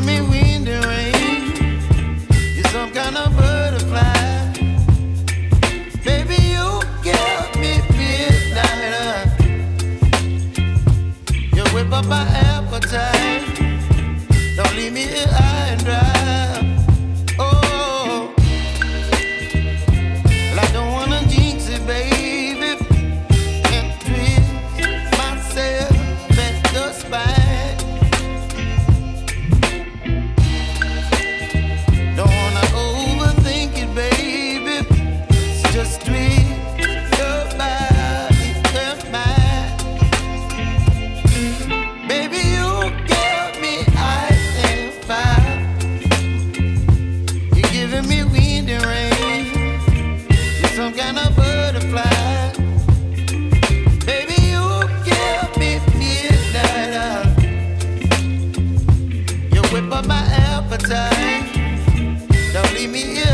giving me wind and rain. You're some kind of butterfly. Baby, you give me midnight. You whip up my appetite. Don't leave me here high and dry. Oh, well, I don't wanna jinx it, baby. Can't twist myself at the spine. Don't wanna overthink it, baby. It's just twist your body and mine. Baby, you give me ice and fire. You're giving me wind and rain. You're some kind of butterfly. Baby, you give me midnight. You whip up my appetite. Don't leave me here